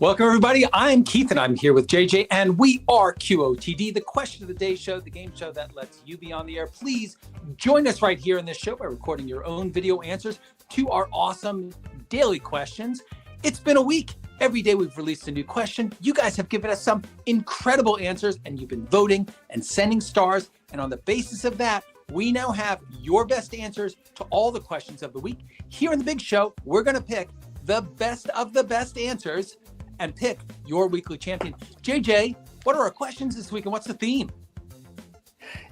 Welcome, everybody. I'm Keith, and I'm here with JJ, and we are QOTD, the question of the day show, the game show that lets you be on the air. Please join us right here in this show by recording your own video answers to our awesome daily questions. It's been a week. Every day we've released a new question. You guys have given us some incredible answers, and you've been voting and sending stars. And on the basis of that, we now have your best answers to all the questions of the week. Here in the big show, we're going to pick the best of the best answers and pick your weekly champion. JJ, what are our questions this week and what's the theme?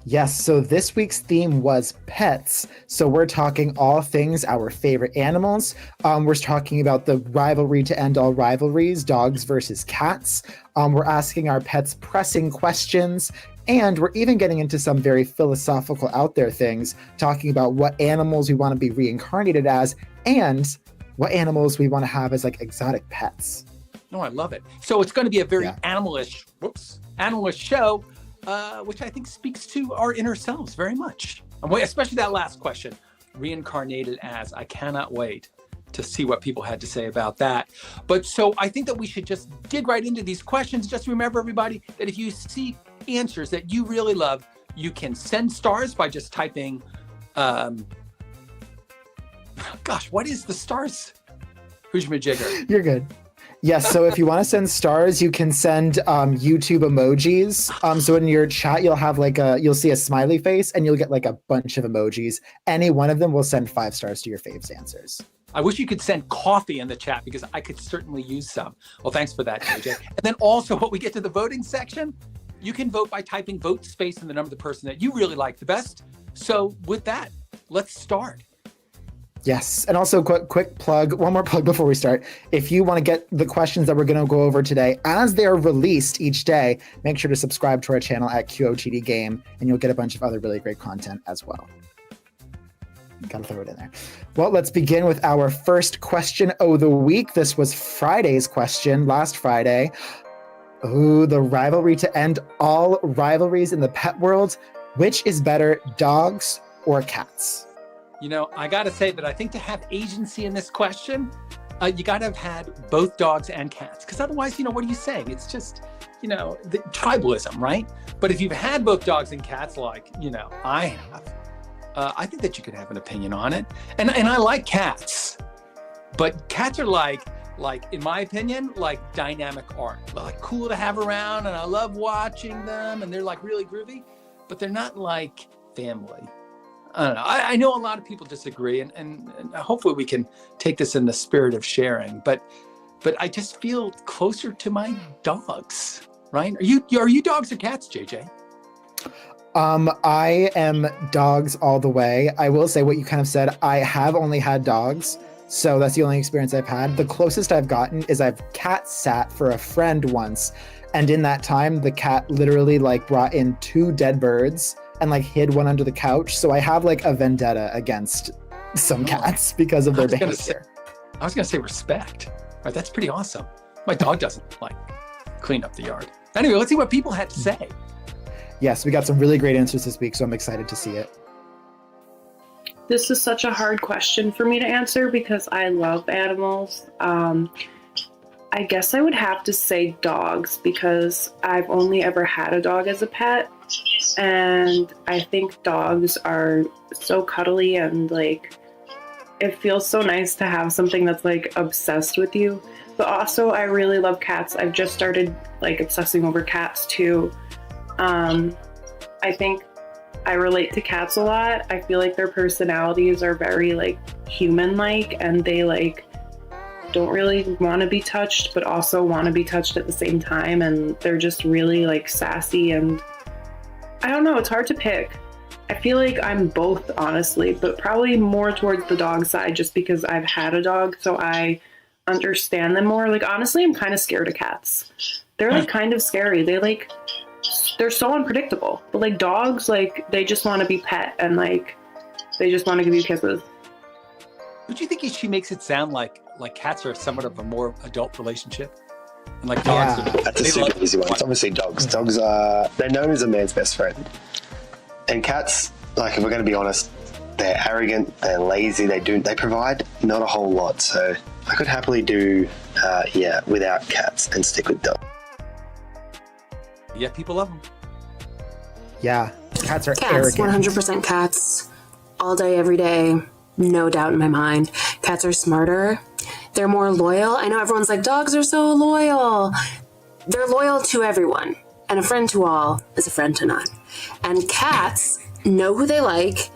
Yes, so this week's theme was pets. So we're talking all things our favorite animals. We're talking about the rivalry to end all rivalries, dogs versus cats. We're asking our pets pressing questions. And we're even getting into some very philosophical out there things, talking about what animals we want to be reincarnated as and what animals we want to have as like exotic pets. Oh, I love it. So it's going to be a very animalish show, which I think speaks to our inner selves very much. Especially that last question, reincarnated as. I cannot wait to see what people had to say about that. But so I think that we should just dig right into these questions. Just remember, everybody, that if you see answers that you really love, you can send stars by just typing, what is the stars? Who's your majigger? You're good. Yes, so if you want to send stars, you can send YouTube emojis. So in your chat, you'll have you'll see a smiley face and you'll get like a bunch of emojis. Any one of them will send 5 stars to your faves answers. I wish you could send coffee in the chat because I could certainly use some. Well, thanks for that, JJ. And then also when we get to the voting section, you can vote by typing vote space and the number of the person that you really like the best. So with that, let's start. Yes, and also quick plug, one more plug before we start. If you want to get the questions that we're going to go over today as they're released each day, make sure to subscribe to our channel at QOTD Game, and you'll get a bunch of other really great content as well. Gotta throw it in there. Well, let's begin with our first question of the week. This was Friday's question, last Friday. Ooh, the rivalry to end all rivalries in the pet world. Which is better, dogs or cats? You know, I got to say that I think to have agency in this question, you got to have had both dogs and cats. Because otherwise, what are you saying? It's just, the tribalism, right? But if you've had both dogs and cats, like, I have, I think that you could have an opinion on it. And I like cats. But cats are like, in my opinion, like dynamic art. They're like cool to have around, and I love watching them, and they're like really groovy. But they're not like family. I don't know. I know a lot of people disagree, and hopefully we can take this in the spirit of sharing. But I just feel closer to my dogs, right? Are you dogs or cats, JJ? I am dogs all the way. I will say what you kind of said. I have only had dogs, so that's the only experience I've had. The closest I've gotten is I've cat sat for a friend once, and in that time, the cat literally brought in 2 dead birds and hid one under the couch. So I have a vendetta against some cats because of their behavior. I was going to say respect. Right, that's pretty awesome. My dog doesn't clean up the yard. Anyway, let's see what people had to say. Yes, we got some really great answers this week, so I'm excited to see it. This is such a hard question for me to answer because I love animals. I guess I would have to say dogs because I've only ever had a dog as a pet. And I think dogs are so cuddly and it feels so nice to have something that's obsessed with you. But also I really love cats. I've just started obsessing over cats too. I think I relate to cats a lot. I feel like their personalities are very human-like, and they don't really want to be touched but also want to be touched at the same time, and they're just really sassy, and I don't know, it's hard to pick. I feel like I'm both, honestly, but probably more towards the dog side just because I've had a dog, so I understand them more. Honestly, I'm kind of scared of cats. They're kind of scary. They're so unpredictable. But dogs, they just want to be pet, and they just want to give you kisses. Don't you think she makes it sound like cats are somewhat of a more adult relationship? And dogs are, that's a super easy one. It's obviously dogs. Dogs they're known as a man's best friend. And cats, if we're going to be honest, they're arrogant, they're lazy, they provide not a whole lot. So I could happily do, without cats and stick with dogs. Yeah, people love them. Yeah, cats are Cats, arrogant. 100% cats. All day, every day. No doubt in my mind. Cats are smarter. They're more loyal. I know everyone's like, dogs are so loyal. They're loyal to everyone. And a friend to all is a friend to none. And cats know who they like,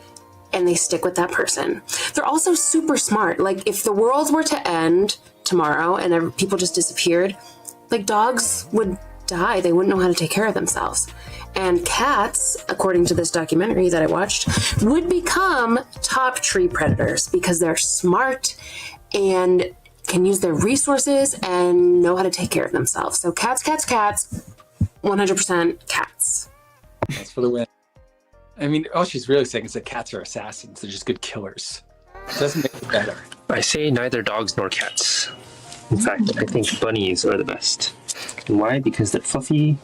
and they stick with that person. They're also super smart. Like, if the world were to end tomorrow and people just disappeared, like, dogs would die. They wouldn't know how to take care of themselves. And cats, according to this documentary that I watched, would become top tree predators because they're smart and can use their resources and know how to take care of themselves. So cats, 100% cats. That's for the win. I mean, all she's really saying is that cats are assassins. They're just good killers. It doesn't make it better. I say neither dogs nor cats. In fact, I think bunnies are the best. And why? Because they're fluffy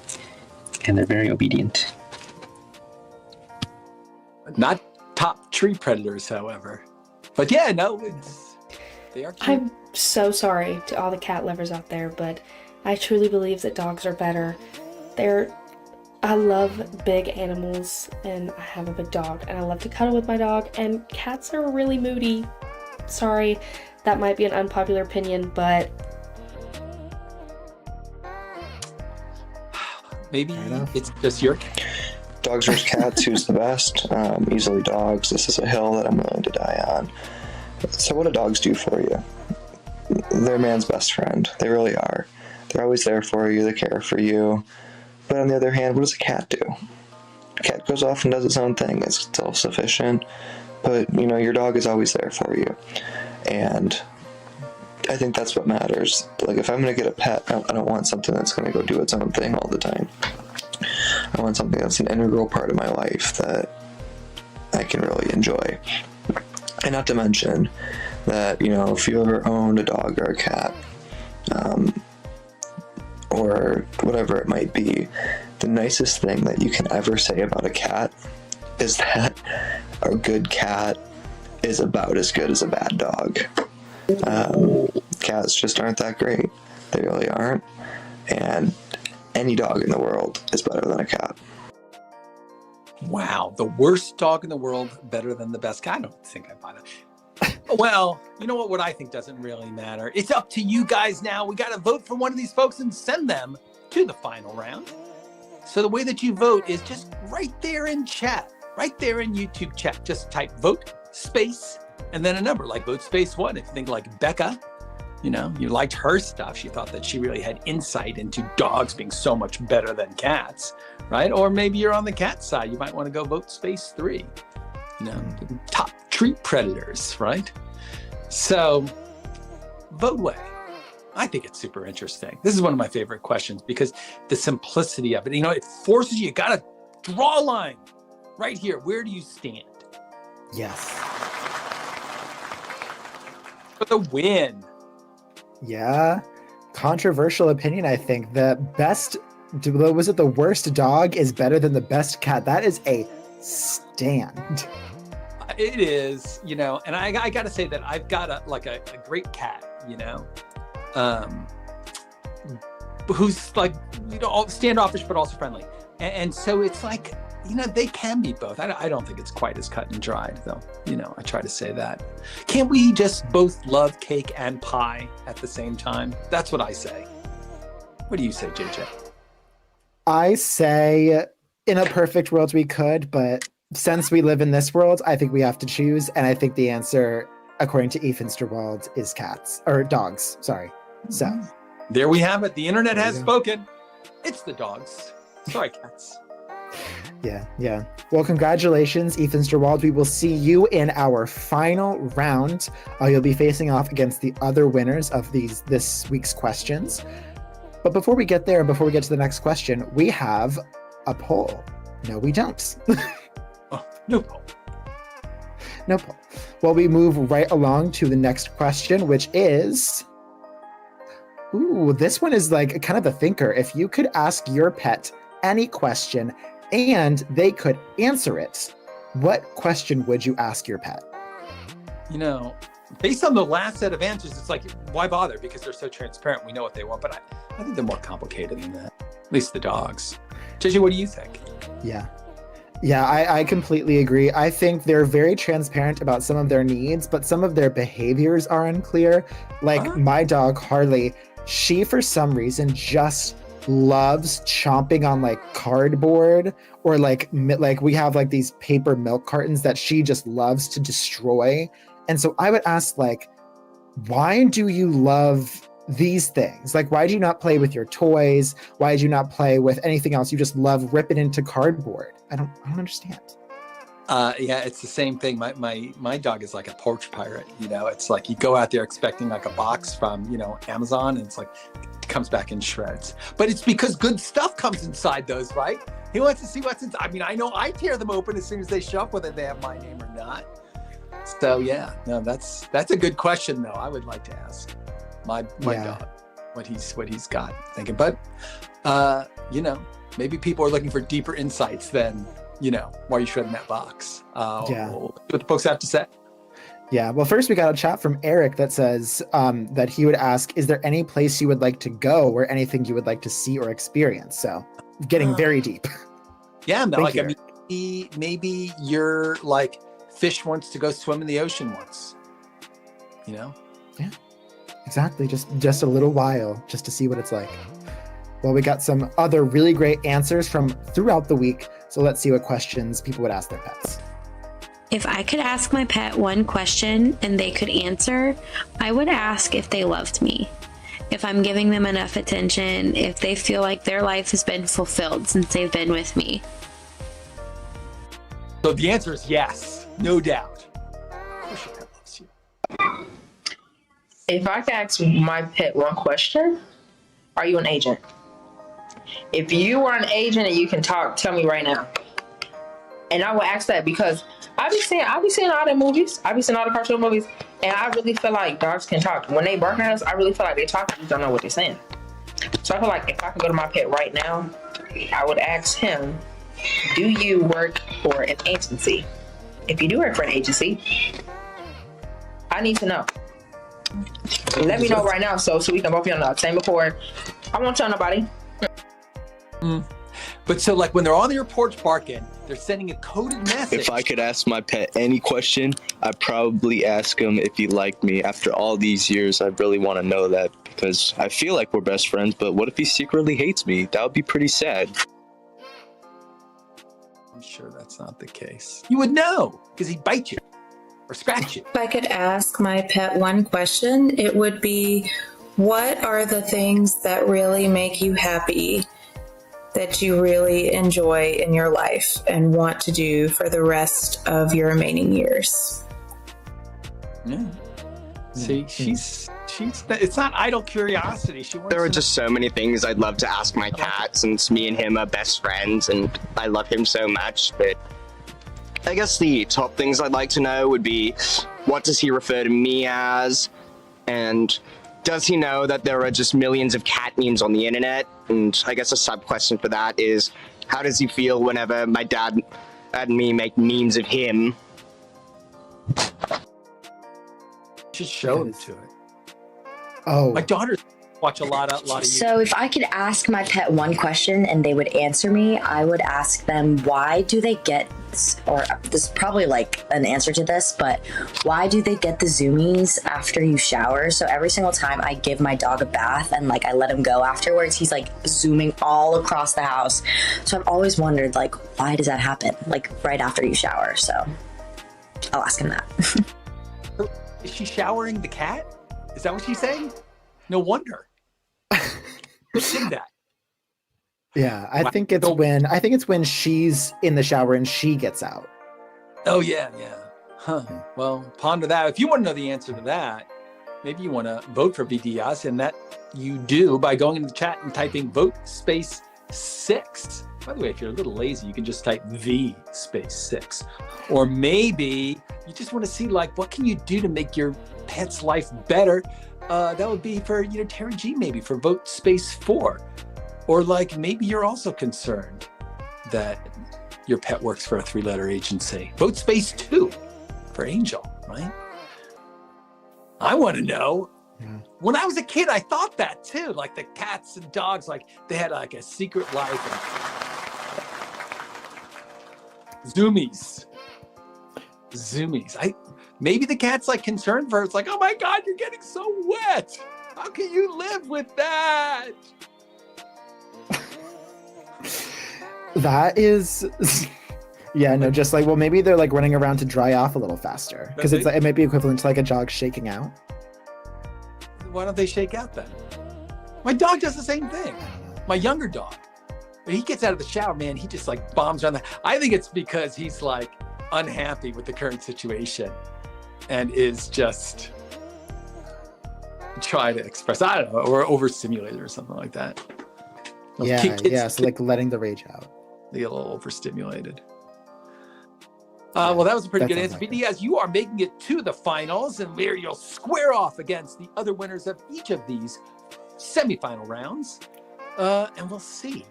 and they're very obedient. Not top tree predators, however. But yeah, no, they are cute. I'm so sorry to all the cat lovers out there, but I truly believe that dogs are better. I love big animals, and I have a big dog, and I love to cuddle with my dog, and cats are really moody. Sorry, that might be an unpopular opinion, but Maybe it's just your cat. Dogs versus cats, who's the best? Easily dogs. This is a hill that I'm willing to die on. So what do dogs do for you? They're man's best friend. They really are. They're always there for you. They care for you. But on the other hand, what does a cat do? A cat goes off and does its own thing. It's self-sufficient. But, your dog is always there for you. And I think that's what matters. Like, if I'm going to get a pet, I don't want something that's going to go do its own thing all the time. I want something that's an integral part of my life that I can really enjoy. And not to mention that, if you ever owned a dog or a cat, or whatever it might be, the nicest thing that you can ever say about a cat is that a good cat is about as good as a bad dog. Cats just aren't that great. They really aren't. And any dog in the world is better than a cat. Wow, the worst dog in the world better than the best cat? I don't think I buy that. Well, you know what I think doesn't really matter. It's up to you guys now. We got to vote for one of these folks and send them to the final round. So the way that you vote is just right there in chat, right there in YouTube chat. Just type vote space and then a number, like vote space 1. If you think like Becca, you liked her stuff. She thought that she really had insight into dogs being so much better than cats, right? Or maybe you're on the cat side. You might want to go vote space 3. Top tree predators, right? So, vote away. I think it's super interesting. This is one of my favorite questions because the simplicity of it, it forces you got to draw a line right here. Where do you stand? Yes. For the win. Yeah. Controversial opinion, I think. The worst dog is better than the best cat. That is a stand. It is, and I got to say that I've got a great cat, who's like, standoffish, but also friendly. And so it's like, they can be both. I don't think it's quite as cut and dried, though. I try to say that. Can't we just both love cake and pie at the same time? That's what I say. What do you say, JJ? I say in a perfect world we could, but since we live in this world, I think we have to choose. And I think the answer, according to Finsterwald, is cats. Or dogs, sorry. So. There we have it. The internet has spoken. It's the dogs. Sorry, cats. Yeah. Well, congratulations, Finsterwald. We will see you in our final round. You'll be facing off against the other winners of this week's questions. But before we get there, and before we get to the next question, we have a poll. No, we don't. No poll. No poll. Well, we move right along to the next question, which is... Ooh, this one is like kind of a thinker. If you could ask your pet any question and they could answer it, what question would you ask your pet? based on the last set of answers, it's like, why bother? Because they're so transparent. We know what they want. But I think they're more complicated than that. At least the dogs. JJ, what do you think? Yeah. Yeah, I completely agree. I think they're very transparent about some of their needs, but some of their behaviors are unclear. Like my dog, Harley, she, for some reason, just loves chomping on like cardboard, or like we have like these paper milk cartons that she just loves to destroy. And so I would ask, like, why do you love these things? Like, why do you not play with your toys? Why do you not play with anything else? You just love ripping into cardboard. I don't understand. Yeah, it's the same thing. My dog is like a porch pirate. You know, it's like you go out there expecting like a box from, you know, Amazon, and it's like it comes back in shreds. But it's because good stuff comes inside those, right? He wants to see what's inside. I mean, I know I tear them open as soon as they show up, whether they have my name or not. So yeah, no, that's a good question though. I would like to ask my dog what he's got thinking. But you know, maybe people are looking for deeper insights than, you know, why are you shredding that box? We'll see what the folks have to say. Yeah, well, first we got a chat from Eric that says that he would ask, is there any place you would like to go or anything you would like to see or experience? So getting very deep. Yeah, no, like, you, I mean, maybe you're like, fish wants to go swim in the ocean once, you know? Yeah, exactly. Just a little while, just to see what it's like. Well, we got some other really great answers from throughout the week. So let's see what questions people would ask their pets. If I could ask my pet one question and they could answer, I would ask if they loved me, if I'm giving them enough attention, if they feel like their life has been fulfilled since they've been with me. So the answer is yes, no doubt. Of course your pet loves you. If I could ask my pet one question, are you an agent? If you are an agent and you can talk, tell me right now. And I will ask that because I be seeing all the movies. I be seeing all the cartoon movies, and I really feel like dogs can talk. When they bark at us, I really feel like they talk. You don't know what they're saying. So I feel like if I could go to my pet right now, I would ask him, do you work for an agency? If you do work for an agency, I need to know. Let me know right now so we can both be on the same accord. I won't tell nobody. But so like when they're on your porch barking, they're sending a coded message. If I could ask my pet any question, I'd probably ask him if he liked me. After all these years, I really want to know that because I feel like we're best friends, but what if he secretly hates me? That would be pretty sad. I'm sure that's not the case. You would know because he'd bite you or scratch you. If I could ask my pet one question, it would be, what are the things that really make you happy, that you really enjoy in your life and want to do for the rest of your remaining years? Yeah. See, she's it's not idle curiosity. There are just so many things I'd love to ask my cat since me and him are best friends and I love him so much. But I guess the top things I'd like to know would be, what does he refer to me as? And does he know that there are just millions of cat memes on the internet? And I guess a sub question for that is, how does he feel whenever my dad and me make memes of him? Just show him to it. Oh, my daughters watch a lot of you. So if I could ask my pet one question and they would answer me, I would ask them, why do they get, or this is probably like an answer to this, but why do they get the zoomies after you shower? So every single time I give my dog a bath and like I let him go afterwards, he's like zooming all across the house. So I've always wondered, like, why does that happen? Like right after you shower. So I'll ask him that. Is she showering the cat? Is that what she's saying? No wonder. Who did that? Yeah, I think it's when she's in the shower and she gets out. Oh yeah. Huh. Well, ponder that. If you want to know the answer to that, maybe you want to vote for BDS, and that you do by going into the chat and typing vote space 6. By the way, if you're a little lazy, you can just type V space 6. Or maybe you just want to see, like, what can you do to make your pet's life better? That would be for, Terry G, maybe for vote space 4. Or like maybe you're also concerned that your pet works for a 3-letter agency. Vote space 2 for Angel, right? I want to know. Yeah. When I was a kid, I thought that too. Like the cats and dogs, like they had like a secret life. And... Zoomies. Maybe the cat's like concerned for her. It's like, oh my God, you're getting so wet. How can you live with that? That is, yeah, no, just like, well, maybe they're like running around to dry off a little faster because it's like, it might be equivalent to like a dog shaking out. Why don't they shake out then? My dog does the same thing. My younger dog, when he gets out of the shower, man, he just like bombs around. I think it's because he's like unhappy with the current situation and is just trying to express, I don't know, or overstimulated or something like that. Yeah, so like letting the rage out. They get a little overstimulated. Well, that was a pretty good answer. Like BDS, you are making it to the finals, and where you'll square off against the other winners of each of these semifinal rounds. And we'll see,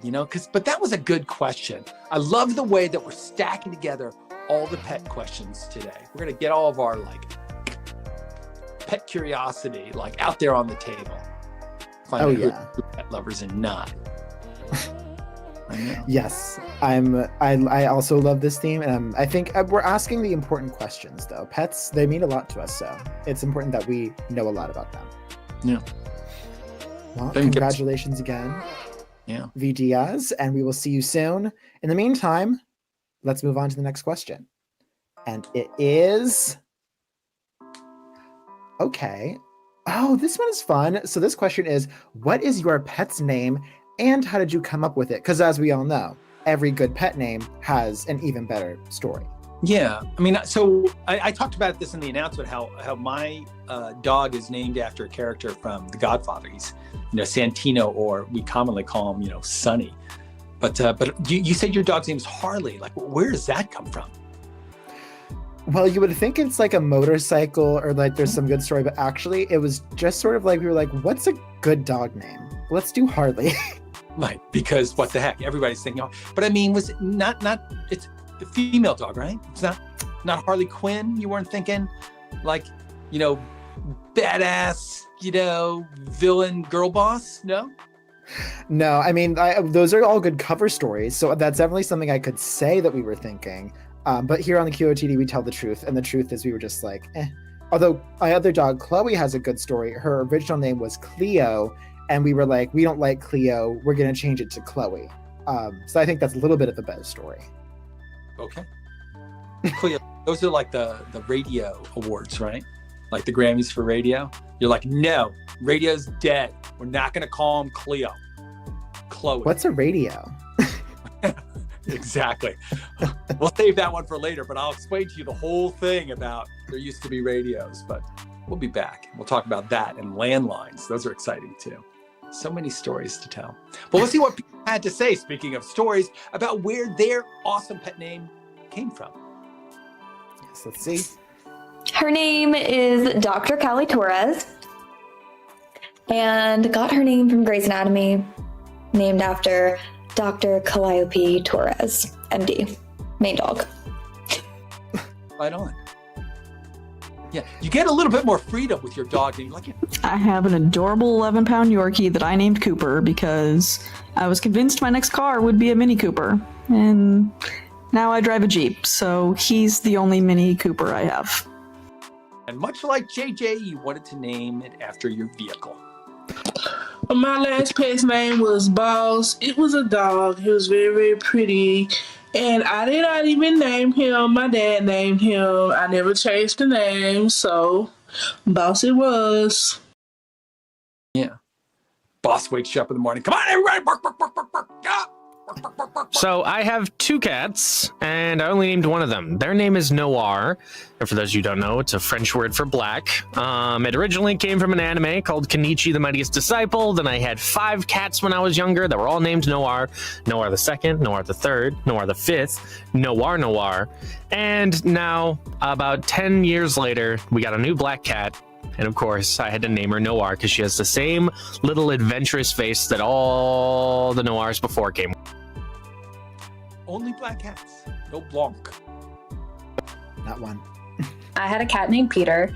but that was a good question. I love the way that we're stacking together all the pet questions today. We're going to get all of our pet curiosity out there on the table. Find out who pet lovers and not. Yes, I also love this theme, and I think we're asking the important questions though. Pets, they mean a lot to us, so it's important that we know a lot about them. Yeah. Well, congratulations again. Yeah. V Diaz, and we will see you soon. In the meantime, let's move on to the next question. And it is okay. Oh, this one is fun. So this question is, what is your pet's name? And how did you come up with it? Because as we all know, every good pet name has an even better story. Yeah, I mean, so I talked about this in the announcement, how my dog is named after a character from The Godfather. He's, Santino, or we commonly call him, Sonny. But you said your dog's name is Harley. Like, where does that come from? Well, you would think it's like a motorcycle or like there's some good story, but actually it was just sort of like, we were like, what's a good dog name? Let's do Harley. Right, because what the heck, everybody's thinking, but I mean, was it not, it's a female dog, right? It's not Harley Quinn. You weren't thinking badass, villain girl boss, no? No, I mean, those are all good cover stories. So that's definitely something I could say that we were thinking. But here on the QOTD, we tell the truth. And the truth is we were just like, eh. Although my other dog, Chloe, has a good story. Her original name was Cleo. And we were like, we don't like Cleo. We're going to change it to Chloe. So I think that's a little bit of a better story. Okay. Cleo, those are like the radio awards, right? Like the Grammys for radio. You're like, no, radio's dead. We're not going to call him Cleo. Chloe. What's a radio? Exactly. We'll save that one for later, but I'll explain to you the whole thing about there used to be radios, but we'll be back. We'll talk about that and landlines. Those are exciting too. So many stories to tell. But let's see what people had to say, speaking of stories, about where their awesome pet name came from. Yes, let's see. Her name is Dr. Callie Torres, and got her name from Grey's Anatomy, named after Dr. Calliope Torres, MD, main dog. Right on. Yeah, you get a little bit more freedom with your dog. And I have an adorable 11-pound Yorkie that I named Cooper because I was convinced my next car would be a Mini Cooper, and now I drive a Jeep, so he's the only Mini Cooper I have. And much like JJ, you wanted to name it after your vehicle. My last pet's name was Boss. It was a dog. He was very, very pretty. And I did not even name him. My dad named him. I never changed the name, so Boss it was. Yeah. Boss wakes you up in the morning. Come on, everybody! Bark, bark, bark, bark, bark. Ah! So I have two cats, and I only named one of them. Their name is Noir, and for those of you who don't know, it's a French word for black. It originally came from an anime called Kenichi the Mightiest Disciple. Then I had 5 cats when I was younger that were all named Noir. Noir the second, Noir the third, Noir the fifth, Noir. And now, about 10 years later, we got a new black cat. And of course, I had to name her Noir because she has the same little adventurous face that all the Noirs before came. Only black cats, no Blanc. Not one. I had a cat named Peter,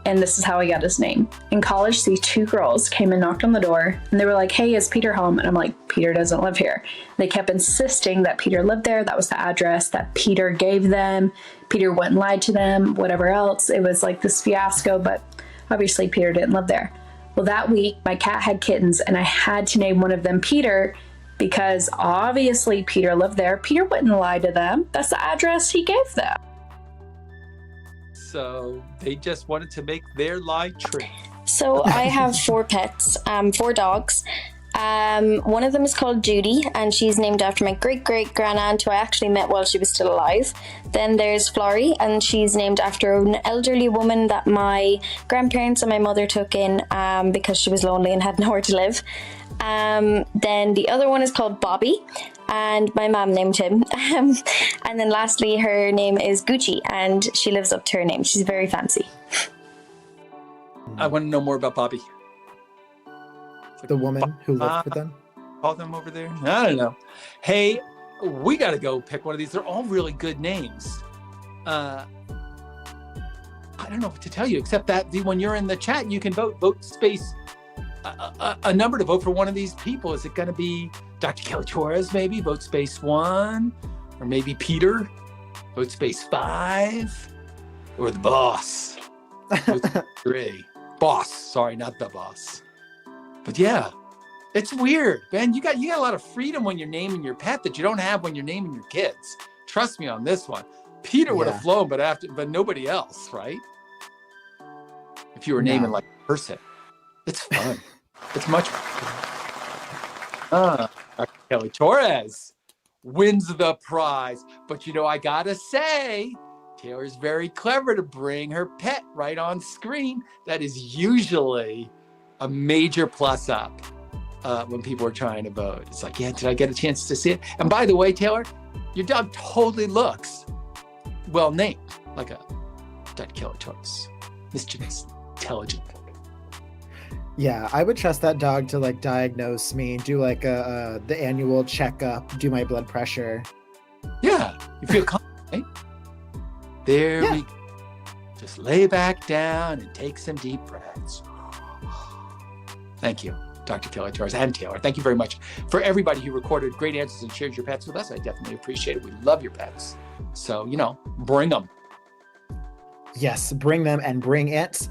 and this is how he got his name. In college, these two girls came and knocked on the door, and they were like, hey, is Peter home? And I'm like, Peter doesn't live here. They kept insisting that Peter lived there. That was the address that Peter gave them. Peter wouldn't lie to them, whatever else. It was like this fiasco, but obviously Peter didn't live there. Well, that week, my cat had kittens, and I had to name one of them Peter because obviously Peter lived there. Peter wouldn't lie to them. That's the address he gave them. So they just wanted to make their lie true. So I have 4 pets, 4 dogs. One of them is called Judy, and she's named after my great-great-grandaunt, who I actually met while she was still alive. Then there's Florrie, and she's named after an elderly woman that my grandparents and my mother took in because she was lonely and had nowhere to live. Then the other one is called Bobby, and my mom named him. And then lastly, her name is Gucci, and she lives up to her name. She's very fancy. I want to know more about Bobby. The woman who lived with them? Call them over there? I don't know. Hey, we got to go pick one of these. They're all really good names. I don't know what to tell you, except that when you're in the chat, you can vote space a number to vote for one of these people. Is it going to be Dr. Kelly Torres, maybe? Vote space 1. Or maybe Peter? Vote space 5. Or the boss? Vote 3. Boss. Sorry, not the boss. But yeah, it's weird, man. You got a lot of freedom when you're naming your pet that you don't have when you're naming your kids. Trust me on this one. Peter would have flown, but nobody else, right? If you were naming like a person. It's fun. It's much fun. Dr. Kelly Torres wins the prize. But I gotta say, Taylor's very clever to bring her pet right on screen. That is usually a major plus up when people are trying to vote. It's like, yeah, did I get a chance to see it? And by the way, Taylor, your dog totally looks well named, like a Dr. Kelly Torres. Mischievous, intelligent. Yeah, I would trust that dog to diagnose me, do the annual checkup, do my blood pressure. Yeah, you feel confident, right? There we go. Just lay back down and take some deep breaths. Thank you, Dr. Kelly Torres and Taylor. Thank you very much for everybody who recorded great answers and shared your pets with us. I definitely appreciate it. We love your pets. So, bring them. Yes, bring them and bring it.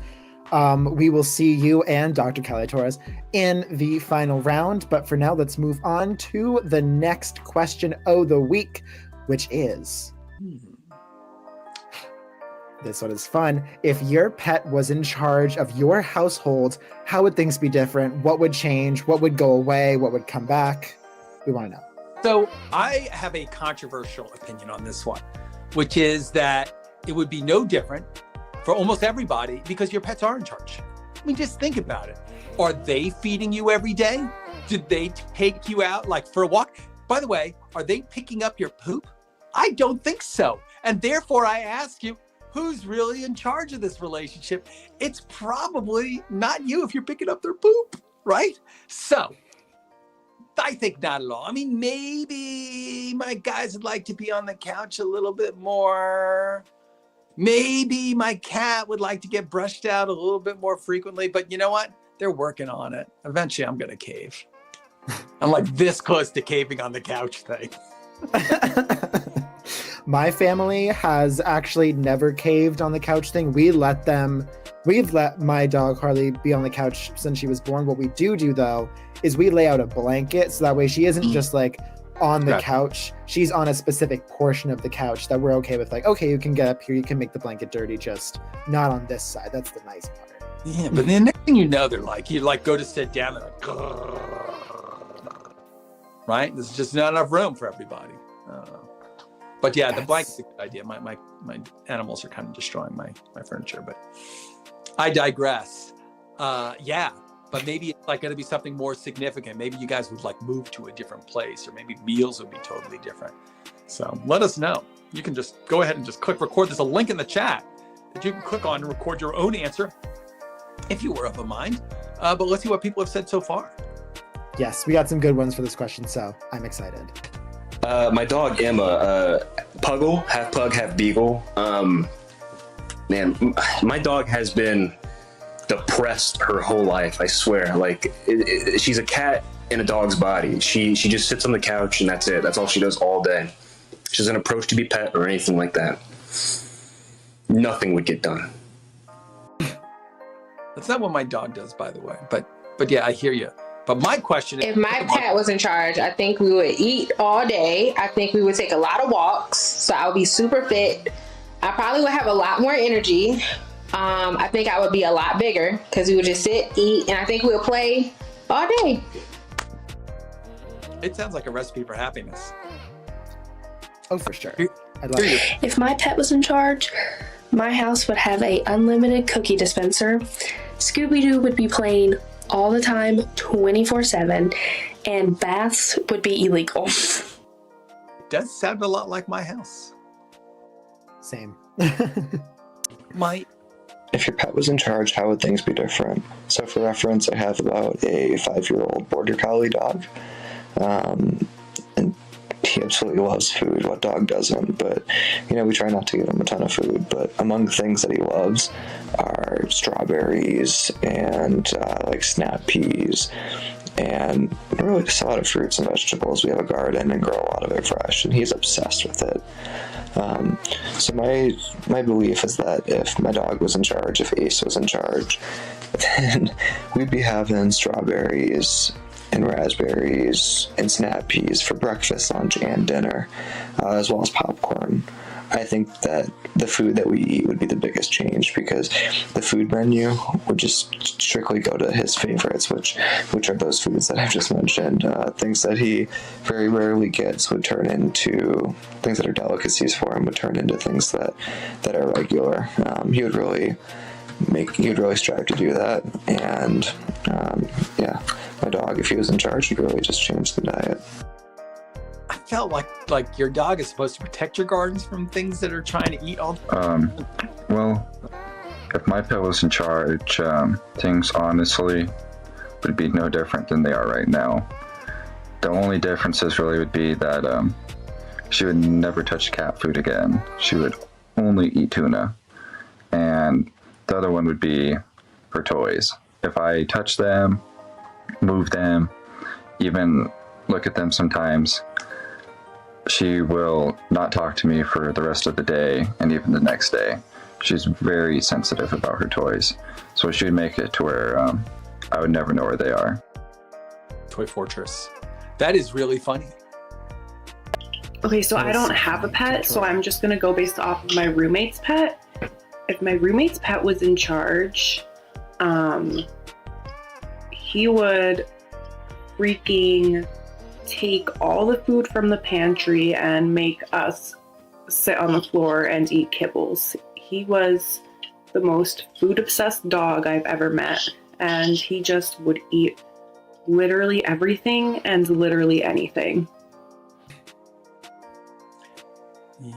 We will see you and Dr. Kelly Torres in the final round. But for now, let's move on to the next question of the week, which is... This one is fun. If your pet was in charge of your household, how would things be different? What would change? What would go away? What would come back? We want to know. So I have a controversial opinion on this one, which is that it would be no different for almost everybody because your pets are in charge. I mean, just think about it. Are they feeding you every day? Did they take you out for a walk? By the way, are they picking up your poop? I don't think so. And therefore I ask you, who's really in charge of this relationship? It's probably not you if you're picking up their poop, right? So I think not at all. I mean, maybe my guys would like to be on the couch a little bit more. Maybe my cat would like to get brushed out a little bit more frequently, but you know what? They're working on it. Eventually I'm going to cave. I'm this close to caving on the couch thing. My family has actually never caved on the couch thing. We've let my dog Harley be on the couch since she was born. What we do though is we lay out a blanket so that way she isn't just on the couch. She's on a specific portion of the couch that we're okay with. Okay, you can get up here, you can make the blanket dirty, just not on this side. That's the nice part. Yeah, but the next thing you know, they're you go to sit down, they're right? There's just not enough room for everybody. But yeah, the blanket's a good idea. My animals are kind of destroying my furniture, but I digress. But maybe it's going to be something more significant. Maybe you guys would move to a different place, or maybe meals would be totally different. So let us know. You can just go ahead and just click record. There's a link in the chat that you can click on and record your own answer if you were of a mind. But let's see what people have said so far. Yes, we got some good ones for this question, so I'm excited. My dog Emma, Puggle, half pug, half beagle. Man, my dog has been depressed her whole life, I swear. Like, she's a cat in a dog's body. She just sits on the couch and that's it. That's all she does all day. She doesn't approach to be pet or anything like that. Nothing would get done. That's not what my dog does, by the way. But yeah, I hear you. But my question is, if my pet was in charge, I think we would eat all day. I think we would take a lot of walks. So I would be super fit. I probably would have a lot more energy. I think I would be a lot bigger because we would just sit, eat, and I think we would play all day. It sounds like a recipe for happiness. Oh, for sure. I love it. If my pet was in charge, my house would have a unlimited cookie dispenser. Scooby-Doo would be playing all the time, 24/7, and baths would be illegal. It does sound a lot like my house. Same. If your pet was in charge, how would things be different? So for reference, I have about a 5-year-old border collie dog. And he absolutely loves food. What dog doesn't? But, we try not to give him a ton of food. But among the things that he loves are strawberries and like snap peas and really just a lot of fruits and vegetables. We have a garden and grow a lot of it fresh, and he's obsessed with it. So my belief is that if my dog was in charge, if Ace was in charge, then we'd be having strawberries and raspberries and snap peas for breakfast, lunch, and dinner, as well as popcorn. I think that the food that we eat would be the biggest change, because the food menu would just strictly go to his favorites, which are those foods that I've just mentioned. Things that he very rarely gets would turn into things that are delicacies for him, would turn into things that are regular. He would really strive to do that. And my dog, if he was in charge, he'd really just change the diet. I felt like your dog is supposed to protect your gardens from things that are trying to eat all. Well, if my pet was in charge, things honestly would be no different than they are right now. The only differences really would be that she would never touch cat food again. She would only eat tuna. And the other one would be her toys. If I touch them, move them, even look at them sometimes, she will not talk to me for the rest of the day and even the next day. She's very sensitive about her toys. So she would make it to where I would never know where they are. Toy Fortress. That is really funny. Okay, so I don't have a pet, so I'm just going to go based off of my roommate's pet. If my roommate's pet was in charge, he would freaking take all the food from the pantry and make us sit on the floor and eat kibbles. He was the most food-obsessed dog I've ever met, and he just would eat literally everything and literally anything.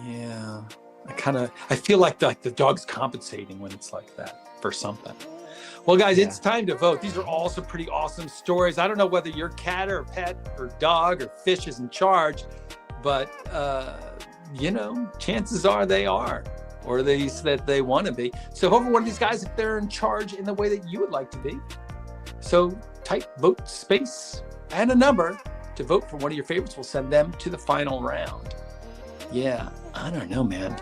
Yeah, I feel like the dog's compensating when it's like that for something. Well, guys, It's time to vote. These are all some pretty awesome stories. I don't know whether your cat or pet or dog or fish is in charge, but chances are they are, or at least that they want to be. So whoever one of these guys, if they're in charge in the way that you would like to be. So type vote space and a number to vote for one of your favorites. We'll send them to the final round. Yeah, I don't know, man.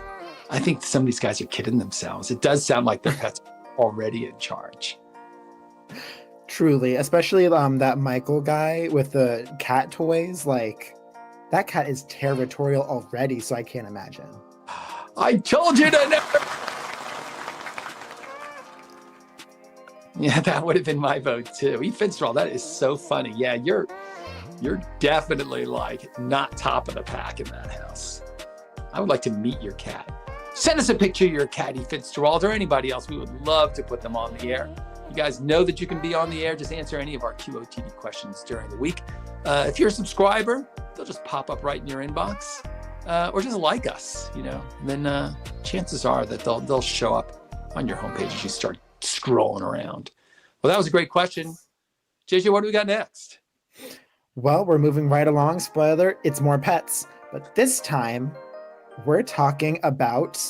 I think some of these guys are kidding themselves. It does sound like their pets are already in charge. Truly, especially that Michael guy with the cat toys. Like, that cat is territorial already, so I can't imagine. I told you to never. Yeah, that would have been my vote too. Finstral, that is so funny. Yeah, you're definitely like not top of the pack in that house. I would like to meet your cat. Send us a picture of your cat, Finstral, or anybody else. We would love to put them on the air. You guys know that you can be on the air. Just answer any of our QOTD questions during the week. If you're a subscriber, they'll just pop up right in your inbox, or just like us, and then chances are that they'll show up on your homepage as you start scrolling around. Well, that was a great question. JJ, what do we got next? Well, we're moving right along. Spoiler, it's more pets. But this time, we're talking about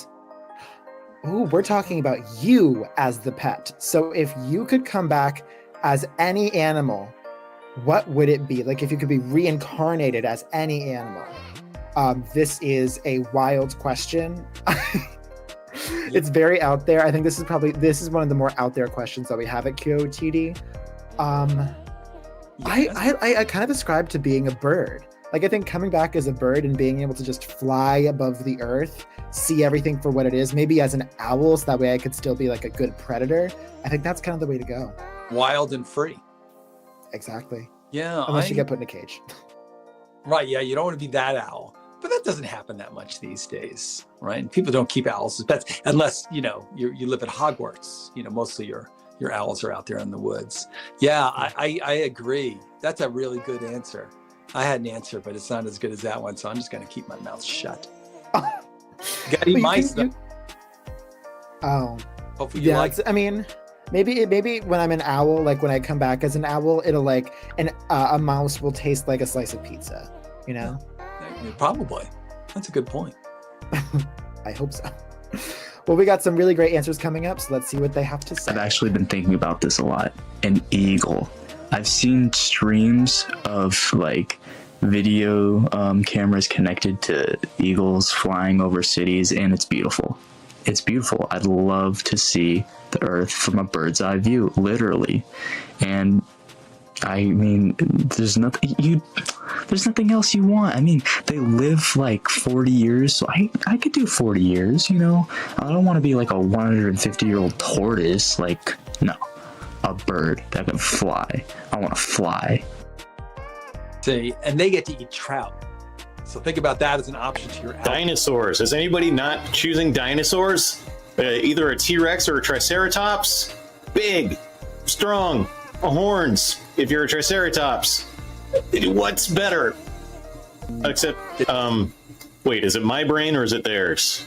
Ooh, we're talking about you as the pet. So if you could come back as any animal, what would it be? Like if you could be reincarnated as any animal. This is a wild question. It's very out there. I think this is one of the more out there questions that we have at QOTD. I kind of ascribe to being a bird. Like I think coming back as a bird and being able to just fly above the earth, see everything for what it is, maybe as an owl, so that way I could still be like a good predator. I think that's kind of the way to go. Wild and free. Exactly. Yeah. Unless you get put in a cage. Right. Yeah. You don't want to be that owl. But that doesn't happen that much these days, right? And people don't keep owls as pets unless, you live at Hogwarts. Mostly your owls are out there in the woods. Yeah, I agree. That's a really good answer. I had an answer, but it's not as good as that one, so I'm just going to keep my mouth shut. Gotta eat mice, though. Oh. Hopefully you like it. I mean, maybe when I'm an owl, like when I come back as an owl, it'll like, a mouse will taste like a slice of pizza, Probably. That's a good point. I hope so. Well, we got some really great answers coming up, so let's see what they have to say. I've actually been thinking about this a lot. An eagle. I've seen streams of like video cameras connected to eagles flying over cities, and it's beautiful. It's beautiful. I'd love to see the earth from a bird's eye view, literally. And I mean, there's nothing else you want. I mean, they live like 40 years, so I could do 40 years, I don't want to be like a 150-year-old tortoise. Like, no, a bird that can fly. I want to fly. See, and they get to eat trout. So think about that as an option to your owl. Dinosaurs. Is anybody not choosing dinosaurs? Either a T-Rex or a Triceratops? Big, strong, horns. If you're a Triceratops, what's better? Except, wait, is it my brain or is it theirs?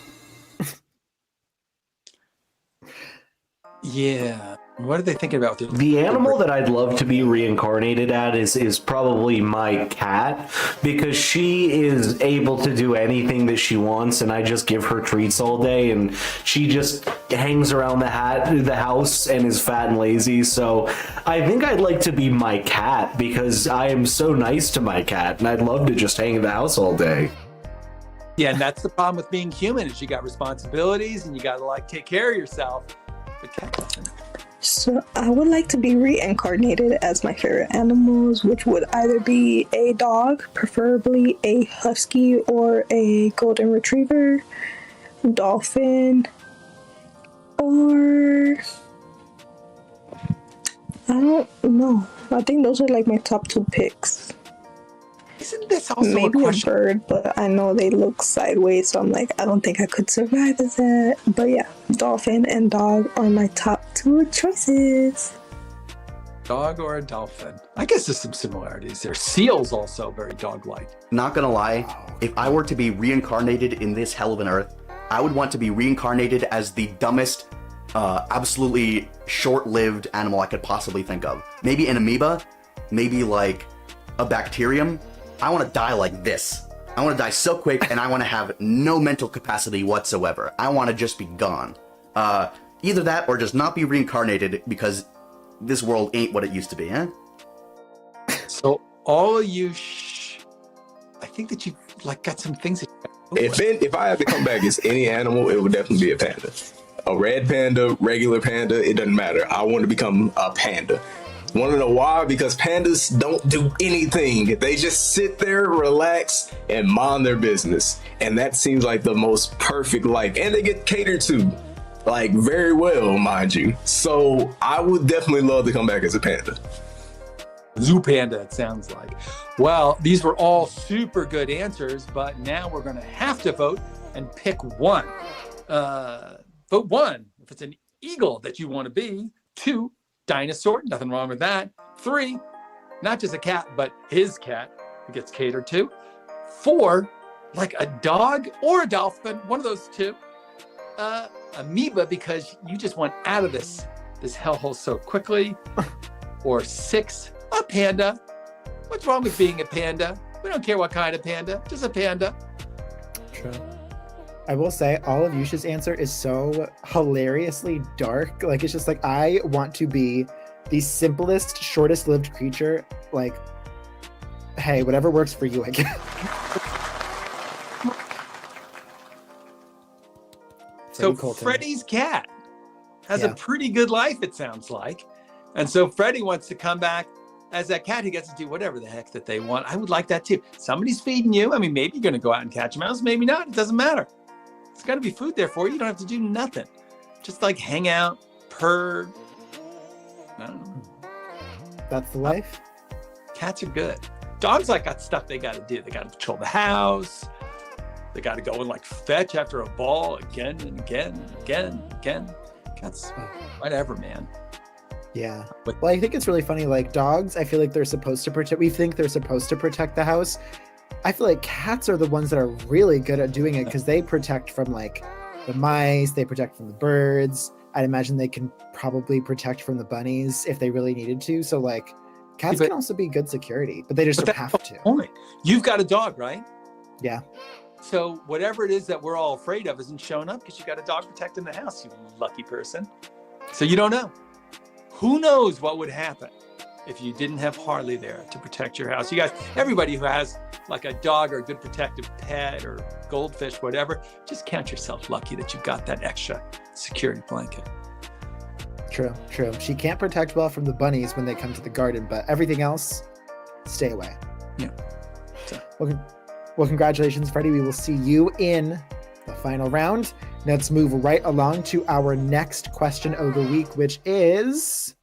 Yeah. What are they thinking about? The animal that I'd love to be reincarnated at is probably my cat, because she is able to do anything that she wants, and I just give her treats all day, and she just hangs around the house and is fat and lazy. So I think I'd like to be my cat, because I am so nice to my cat, and I'd love to just hang in the house all day. Yeah, and that's the problem with being human, is you got responsibilities and you got to take care of yourself. But cat doesn't. So I would like to be reincarnated as my favorite animals, which would either be a dog, preferably a husky or a golden retriever, dolphin, or I don't know. I think those are like my top two picks. Isn't this also maybe a bird, but I know they look sideways, so I'm like, I don't think I could survive as that. But yeah, dolphin and dog are my top two choices. Dog or a dolphin? I guess there's some similarities there. Seals also very dog-like. Not gonna lie, if I were to be reincarnated in this hell of an earth, I would want to be reincarnated as the dumbest, absolutely short-lived animal I could possibly think of. Maybe an amoeba, maybe like a bacterium. I want to die like this. I want to die so quick, and I want to have no mental capacity whatsoever. I want to just be gone. Either that or just not be reincarnated, because this world ain't what it used to be, huh? So all of you, I think that you got some things that if I had to come back as any animal, it would definitely be a panda. A red panda, regular panda, it doesn't matter. I want to become a panda. Want to know why? Because pandas don't do anything. They just sit there, relax, and mind their business. And that seems like the most perfect life. And they get catered to, very well, mind you. So I would definitely love to come back as a panda. Zoo panda, it sounds like. Well, these were all super good answers, but now we're going to have to vote and pick one. Vote one if it's an eagle that you want to be. 2, dinosaur, nothing wrong with that. 3, not just a cat, but his cat who gets catered to. 4, like a dog or a dolphin, one of those two. Amoeba, because you just want out of this hellhole so quickly. Or 6, a panda. What's wrong with being a panda? We don't care what kind of panda, just a panda. True. I will say all of Yusha's answer is so hilariously dark. Like, it's just like, I want to be the simplest, shortest lived creature. Like, hey, whatever works for you, I guess. So Freddy's cat has a pretty good life, it sounds like. And so Freddy wants to come back as that cat who gets to do whatever the heck that they want. I would like that too. Somebody's feeding you. I mean, maybe you're going to go out and catch a mouse, maybe not. It doesn't matter. There's got to be food there for you. You don't have to do nothing. Just like hang out, purr. I don't know. That's the life. Cats are good. Dogs like got stuff they got to do. They got to patrol the house. They got to go and like fetch after a ball again and again and again and again. Cats, whatever, man. Yeah. Well, I think it's really funny. Like, dogs, I feel like they're supposed to protect. We think they're supposed to protect the house. I feel like cats are the ones that are really good at doing it because they protect from like the mice. They protect from the birds. I'd imagine they can probably protect from the bunnies if they really needed to. So like, cats can also be good security, but they just don't have to. Point. You've got a dog, right? Yeah. So whatever it is that we're all afraid of isn't showing up because you got a dog protecting the house, you lucky person. So you don't know. Who knows what would happen if you didn't have Harley there to protect your house? You guys, everybody who has like a dog or a good protective pet or goldfish, whatever, just count yourself lucky that you got that extra security blanket. True, true. She can't protect well from the bunnies when they come to the garden, but everything else, stay away. Yeah. Well, congratulations, Freddie. We will see you in the final round. Let's move right along to our next question of the week, which is,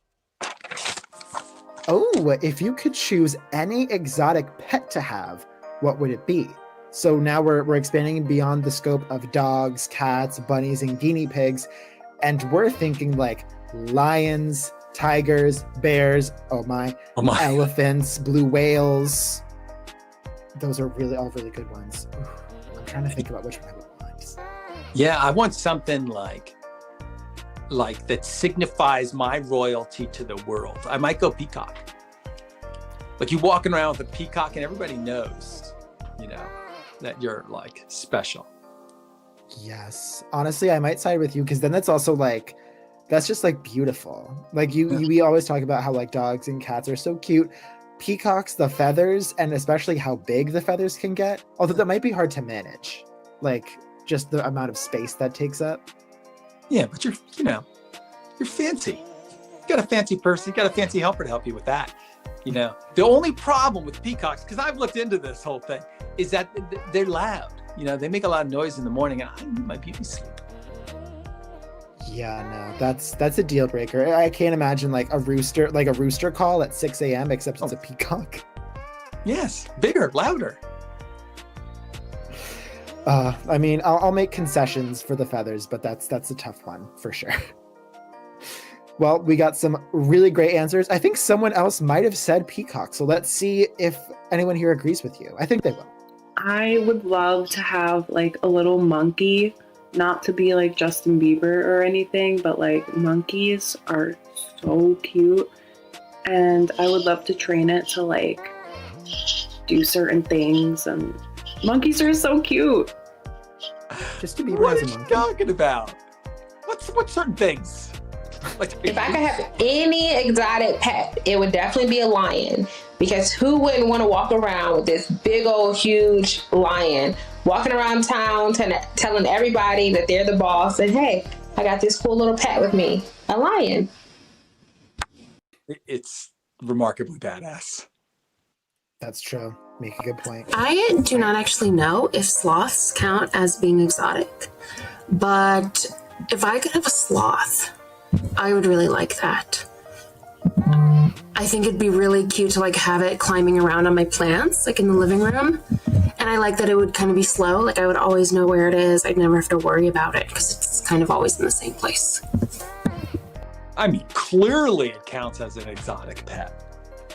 if you could choose any exotic pet to have, what would it be? So now we're expanding beyond the scope of dogs, cats, bunnies, and guinea pigs. And we're thinking like lions, tigers, bears, elephants, blue whales. Those are all really good ones. I'm trying to think about which one I would want. Yeah, I want something like that signifies my royalty to the world. I might go peacock. Like you walking around with a peacock and everybody knows, that you're like special. Yes. Honestly, I might side with you because then that's also like, that's just like beautiful. Like we always talk about how like dogs and cats are so cute. Peacocks, the feathers, and especially how big the feathers can get, although that might be hard to manage, like just the amount of space that takes up. Yeah, but you're fancy. You got a fancy person, you got a fancy helper to help you with that. The only problem with peacocks, because I've looked into this whole thing, is that they're loud. They make a lot of noise in the morning, and I need my beauty sleep. Yeah, no, that's a deal breaker. I can't imagine like a rooster call at 6 a.m. except it's a peacock. Yes, bigger, louder. I mean, I'll make concessions for the feathers, but that's a tough one for sure. Well, we got some really great answers. I think someone else might have said peacock, so let's see if anyone here agrees with you. I think they will. I would love to have like a little monkey. Not to be like Justin Bieber or anything, but like monkeys are so cute. And I would love to train it to like do certain things. And monkeys are so cute. Justin Bieber What has are a you monkey. talking about? What certain things? If I could have any exotic pet, it would definitely be a lion. Because who wouldn't want to walk around with this big old huge lion walking around town telling everybody that they're the boss and hey, I got this cool little pet with me, a lion. It's remarkably badass. That's true. Make a good point. I do not actually know if sloths count as being exotic, but if I could have a sloth, I would really like that. I think it'd be really cute to like have it climbing around on my plants, like in the living room. And I like that it would kind of be slow. Like I would always know where it is. I'd never have to worry about it because it's kind of always in the same place. I mean, clearly it counts as an exotic pet.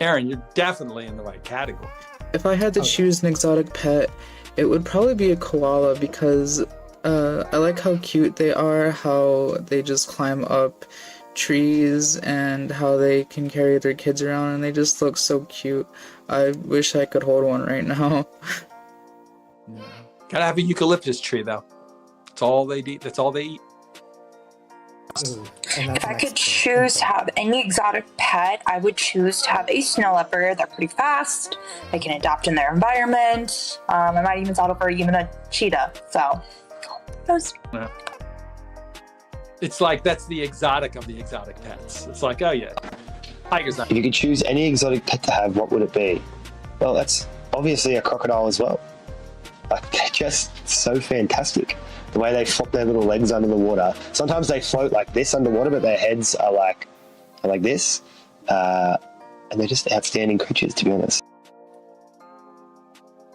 Aaron, you're definitely in the right category. If I had to choose an exotic pet, it would probably be a koala because I like how cute they are, how they just climb up trees and how they can carry their kids around and they just look so cute. I wish I could hold one right now. Gotta have a eucalyptus tree though. That's all they eat. That's all they eat. If I could choose to have any exotic pet, I would choose to have a snow leopard. They're pretty fast. They can adapt in their environment. I might even settle for even a cheetah. So, those. It's like that's the exotic of the exotic pets. It's like, oh yeah, tigers. If you could choose any exotic pet to have, what would it be? Well, that's obviously a crocodile as well. Like, they're just so fantastic. The way they flop their little legs under the water. Sometimes they float like this underwater, but their heads are like this. And they're just outstanding creatures, to be honest.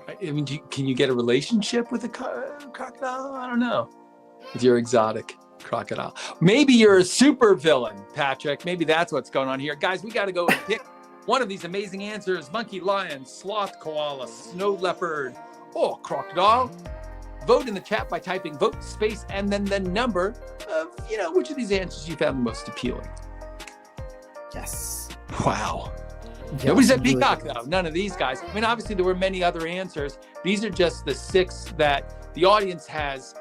I mean, can you get a relationship with a crocodile? I don't know. With your exotic crocodile. Maybe you're a super villain, Patrick. Maybe that's what's going on here. Guys, we got to go and pick one of these amazing answers. Monkey, lion, sloth, koala, snow leopard, or crocodile. Vote in the chat by typing vote space and then the number of, which of these answers you found the most appealing. Yes. Wow. Yeah, Nobody said peacock, though. None of these guys. I mean, obviously, there were many other answers. These are just the 6 that the audience has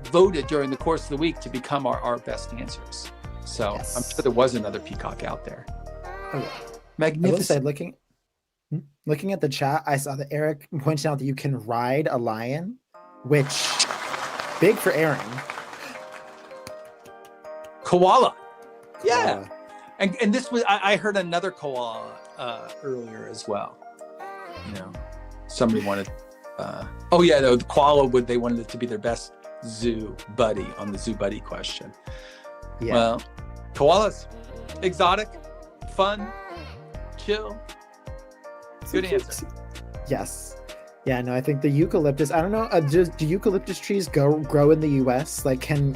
voted during the course of the week to become our best answers. So yes. I'm sure there was another peacock out there. Oh, yeah. Magnificent. I will say, looking at the chat, I saw that Eric pointed out that you can ride a lion, which big for Aaron. Koala. Yeah. And this was, I heard another koala earlier as well. Somebody wanted, the koala they wanted it to be their best zoo buddy on the zoo buddy question. Yeah. Well, koalas, exotic, fun, chill. Good answer. Yes. Yeah, no, I think the eucalyptus, I don't know, do eucalyptus trees grow in the US? Like, can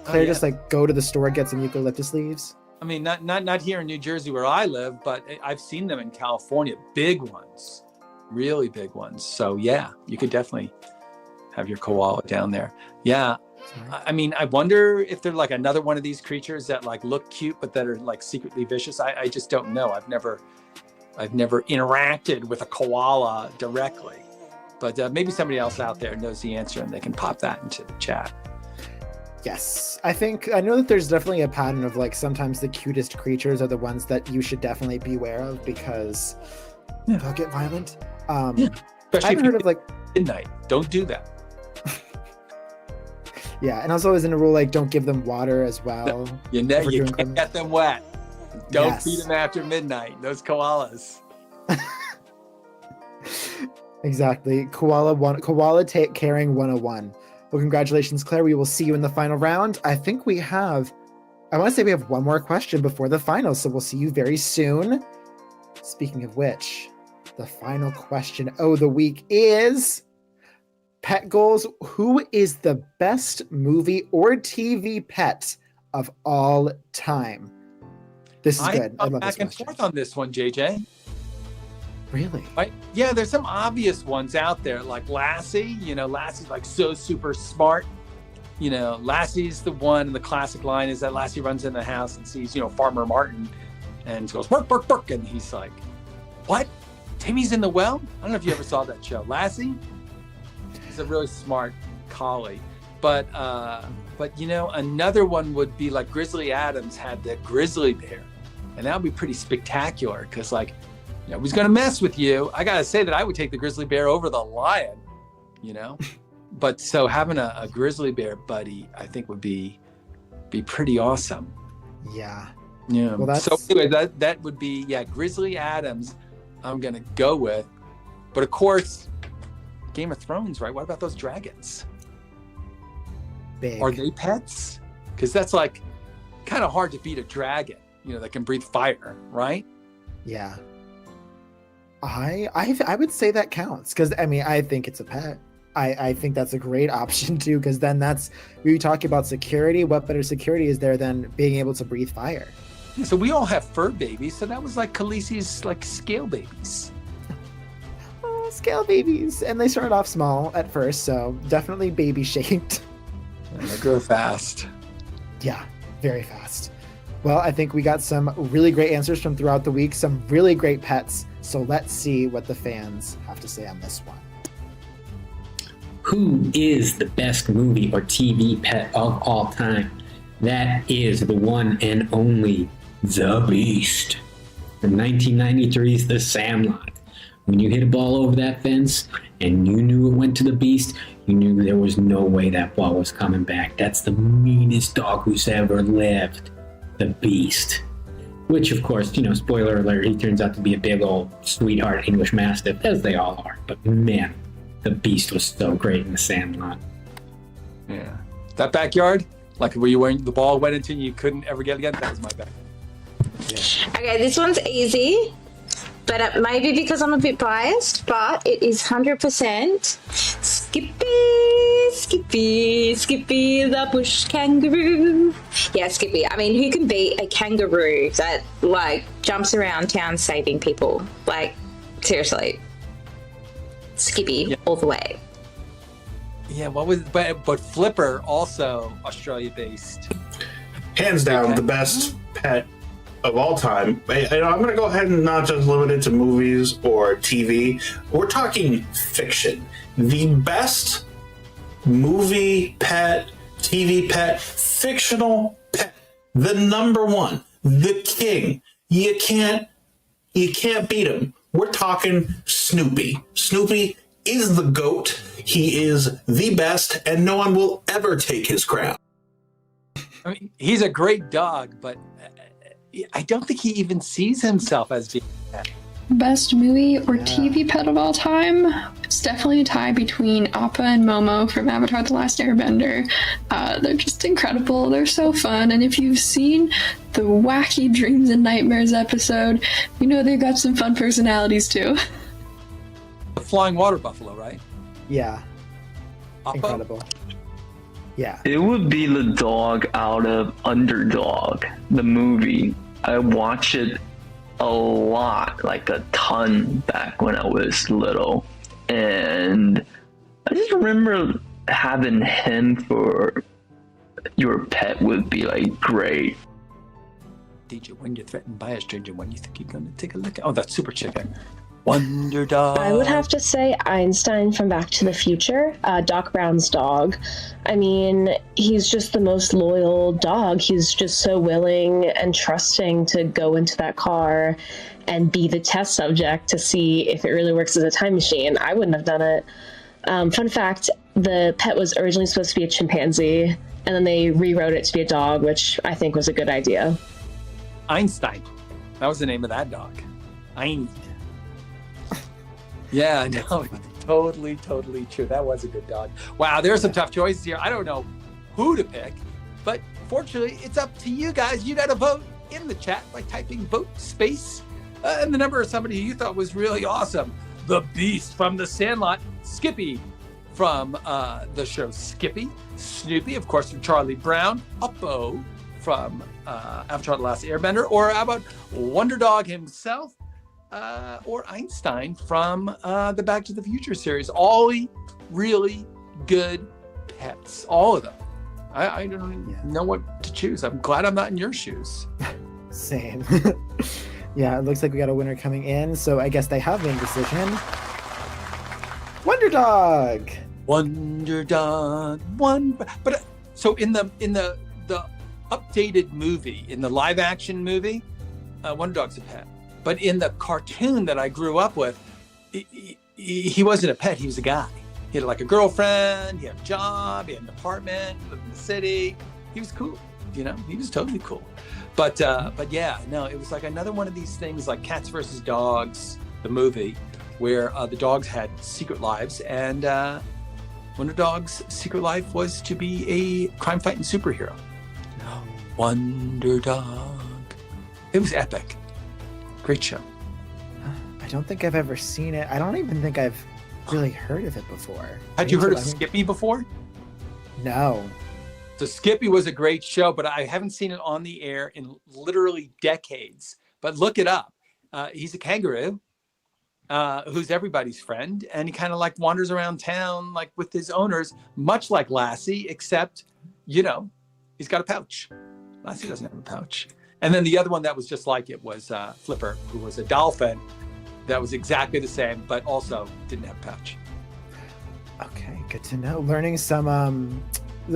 Claire just go to the store, get some eucalyptus leaves? I mean, not here in New Jersey where I live, but I've seen them in California, big ones, really big ones. So yeah, you could definitely have your koala down there. Yeah. I mean, I wonder if they're like another one of these creatures that look cute, but that are secretly vicious. I just don't know. I've never interacted with a koala directly, but maybe somebody else out there knows the answer and they can pop that into the chat. Yes, I know that there's definitely a pattern of sometimes the cutest creatures are the ones that you should definitely beware of because they'll get violent. Especially I've heard of midnight. Don't do that. Yeah, and also isn't a rule don't give them water as well. You can't get them wet. Don't feed them after midnight. Those koalas. Exactly. Carrying 101. Well, congratulations, Claire. We will see you in the final round. I want to say we have one more question before the final, so we'll see you very soon. Speaking of which, the final question of the week is pet goals. Who is the best movie or TV pet of all time? This is good. I love back and forth on this one, JJ. Really? Right? Yeah, there's some obvious ones out there, like Lassie. Lassie's so super smart. Lassie's the one, and the classic line is that Lassie runs in the house and sees, Farmer Martin and goes, bark, bark, bark. And he's like, what? Timmy's in the well? I don't know if you ever saw that show. Lassie is a really smart collie. But another one would be like Grizzly Adams had the grizzly bear. And that would be pretty spectacular because he's going to mess with you. I got to say that I would take the grizzly bear over the lion, But so having a grizzly bear buddy, I think would be pretty awesome. Yeah. Yeah. Well, so anyway, that would be, Grizzly Adams I'm going to go with. But of course, Game of Thrones, right? What about those dragons? Big. Are they pets? Because that's kind of hard to beat a dragon, that can breathe fire, right? Yeah. I would say that counts because I think it's a pet. I think that's a great option too because then that's when you talk about security. What better security is there than being able to breathe fire? Yeah, so we all have fur babies. So that was Khaleesi's scale babies. Oh, scale babies, and they started off small at first, so definitely baby shaped. And they grow fast. Yeah, very fast. Well, I think we got some really great answers from throughout the week, some really great pets. So let's see what the fans have to say on this one. who is the best movie or TV pet of all time? That is the one and only The Beast. From 1993's The Sandlot. When you hit a ball over that fence and you knew it went to the Beast, you knew there was no way that ball was coming back. That's the meanest dog who's ever lived. The Beast. Which, of course, spoiler alert, he turns out to be a big old sweetheart English Mastiff, as they all are. But man, the Beast was so great in The Sandlot. Yeah. That backyard, like where the ball went into and you couldn't ever get it again, that was my backyard. Yeah. Okay, this one's easy, but it may be because I'm a bit biased, but it is 100% Skippy the bush kangaroo. Yeah, Skippy. I mean, who can beat a kangaroo that, jumps around town saving people? Seriously. Skippy all the way. Yeah, but Flipper, also Australia-based. Hands down, the best pet of all time. I'm going to go ahead and not just limit it to movies or TV. We're talking fiction. The best movie pet, TV pet, fictional pet, the number one, the king. You can't beat him. We're talking Snoopy. Snoopy is the GOAT. He is the best, and no one will ever take his crown. I mean, he's a great dog, but I don't think he even sees himself as being a pet. Best movie or TV pet of all time? It's definitely a tie between Appa and Momo from Avatar: The Last Airbender. They're just incredible. They're so fun. And if you've seen the Wacky Dreams and Nightmares episode, they've got some fun personalities too. The flying water buffalo, right? Yeah. Appa? Incredible. Yeah. It would be the dog out of Underdog, the movie. I watched it a lot, like a ton, back when I was little. And I just remember having him for your pet would be great. DJ, when you're threatened by a stranger, when you think you're going to take a look at... Oh, that's Super Chicken. Wonder Dog. I would have to say Einstein from Back to the Future, Doc Brown's dog. I mean, he's just the most loyal dog. He's just so willing and trusting to go into that car and be the test subject to see if it really works as a time machine. I wouldn't have done it. Fun fact, the pet was originally supposed to be a chimpanzee, and then they rewrote it to be a dog, which I think was a good idea. Einstein. That was the name of that dog. Einstein. Yeah, no, totally true. That was a good dog. Wow, there's some tough choices here. I don't know who to pick, but fortunately, it's up to you guys. You got to vote in the chat by typing vote space and the number of somebody you thought was really awesome. The Beast from The Sandlot, Skippy from the show Skippy, Snoopy, of course, from Charlie Brown, Uppo from Avatar: The Last Airbender, or how about Wonder Dog himself? Or Einstein from the Back to the Future series. All really good pets. All of them. I don't know what to choose. I'm glad I'm not in your shoes. Same. Yeah, it looks like we got a winner coming in. So I guess they have made a decision. Wonder Dog. Wonder Dog. But so in the updated movie, in the live action movie, Wonder Dog's a pet. But in the cartoon that I grew up with, he wasn't a pet. He was a guy. He had a girlfriend. He had a job. He had an apartment. He lived in the city. He was cool. He was totally cool. But yeah, no, it was another one of these things like Cats versus Dogs, the movie, where the dogs had secret lives, and Wonder Dog's secret life was to be a crime-fighting superhero. Wonder Dog. It was epic. Great show. I don't think I've ever seen it. I don't even think I've really heard of it before. Had you heard of Skippy before? No. So Skippy was a great show, but I haven't seen it on the air in literally decades. But look it up. He's a kangaroo who's everybody's friend, and he kind of wanders around town with his owners, much like Lassie, except, he's got a pouch. Lassie doesn't have a pouch. And then the other one that was just like it was Flipper, who was a dolphin that was exactly the same, but also didn't have a pouch. Okay, good to know. Learning some.